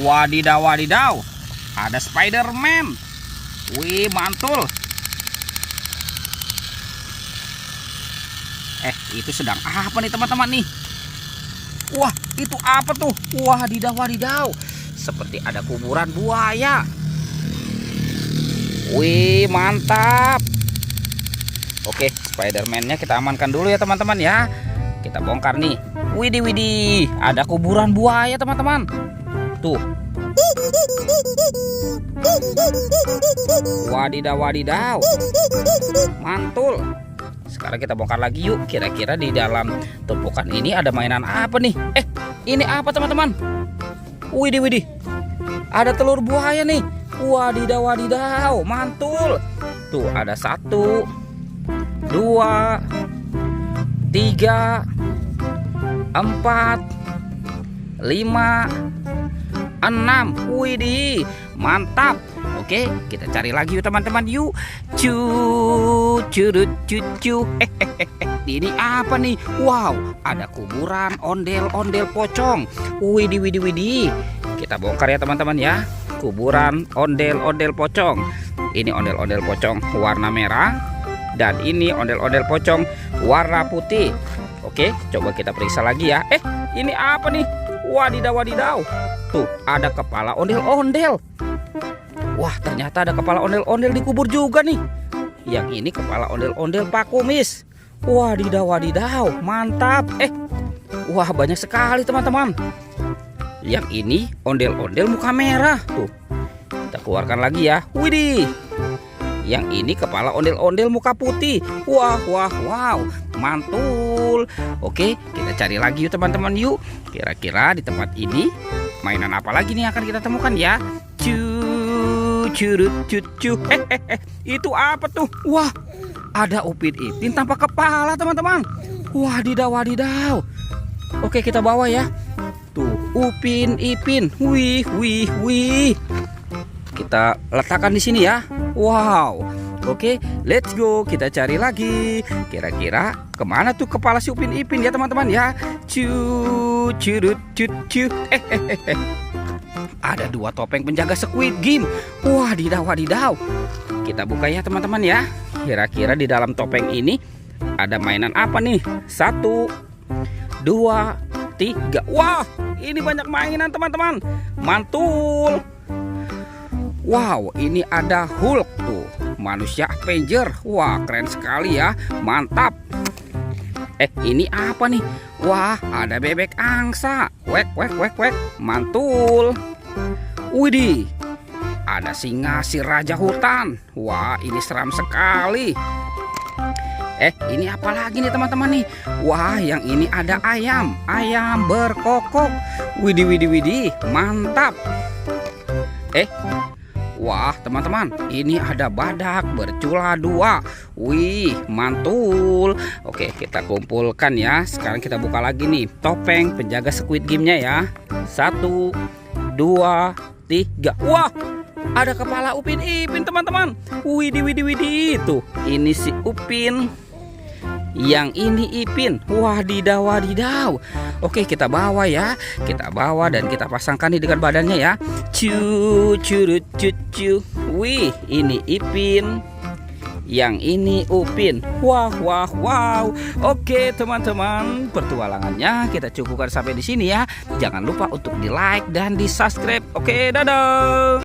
Wadidaw, wadidaw. Ada Spider-Man. Wih, mantul. Itu sedang apa nih teman-teman nih? Wah, itu apa tuh? Wadidaw, wadidaw. Seperti ada kuburan buaya. Wih, mantap. Oke, Spider-Man-nya kita amankan dulu ya teman-teman ya. Kita bongkar nih. Widih, widih. Ada kuburan buaya teman-teman. Tuh. Wadidaw, wadidaw. Mantul. Sekarang kita bongkar lagi yuk. Kira-kira di dalam tumpukan ini ada mainan apa nih? Ini apa teman-teman? Widih, widih. Ada telur buaya nih. Wadidaw, wadidaw. Mantul. Tuh ada 1, 2, 3, 4, 5, 6. Widih, mantap. Oke, kita cari lagi yuk teman-teman yuk. Curut cucu. Ini apa nih? Wow, ada kuburan ondel-ondel pocong. Widih, widih, widih. Kita bongkar ya teman-teman ya. Kuburan ondel-ondel pocong. Ini ondel-ondel pocong warna merah. Dan ini ondel-ondel pocong warna putih. Oke, coba kita periksa lagi ya. Ini apa nih? Wadidaw, wadidaw. Tuh, ada kepala ondel-ondel. Wah, ternyata ada kepala ondel-ondel dikubur juga nih. Yang ini kepala ondel-ondel Pak Kumis. Wadidaw, wadidaw. Mantap. Wah, banyak sekali teman-teman. Yang ini ondel-ondel muka merah. Tuh, kita keluarkan lagi ya. Widih. Yang ini kepala ondel-ondel muka putih. Wah, wah, wow. Mantul. Oke, kita cari lagi yuk teman-teman yuk. Kira-kira di tempat ini mainan apa lagi nih akan kita temukan ya? Curut cucu. Itu apa tuh? Wah, ada Upin Ipin tanpa kepala teman-teman. Wadidaw, wadidaw. Oke, kita bawa ya. Tuh, Upin Ipin. Wih, wih, wih. Kita letakkan di sini ya. Wow. Oke, let's go. Kita cari lagi. Kira-kira kemana tuh kepala si Upin Ipin ya teman-teman ya? Curut cucu. Ada 2 topeng penjaga Squid Game. Wadidaw, wadidaw. Kita buka ya teman-teman ya. Kira-kira di dalam topeng ini ada mainan apa nih? 1, 2, 3. Wah, ini banyak mainan teman-teman. Mantul. Wow, ini ada Hulk tuh, manusia Avenger. Wah, keren sekali ya. Mantap. Ini apa nih? Wah, ada bebek angsa. Wek, wek, wek, wek. Mantul. Widih, ada singa si raja hutan. Wah, ini seram sekali. Ini apa lagi nih teman-teman nih? Wah, yang ini ada ayam. Ayam berkokok. Widih, widih, widih. Mantap. Wah teman-teman, ini ada badak bercula 2. Wih, mantul. Oke, kita kumpulkan ya. Sekarang kita buka lagi nih topeng penjaga Squid Game-nya ya. 1, 2, 3. Wah, ada kepala Upin Ipin teman-teman. Widih, widih, widih. Tuh, ini si Upin. Yang ini Ipin. Wadidaw, wadidaw. Oke, kita bawa ya. Kita bawa dan kita pasangkan nih dengan badannya ya. Curut cucu. Wih, ini Ipin. Yang ini Upin. Wah, wah, wow. Oke teman-teman, petualangannya kita cukupkan sampai di sini ya. Jangan lupa untuk di like dan di subscribe. Oke, dadah.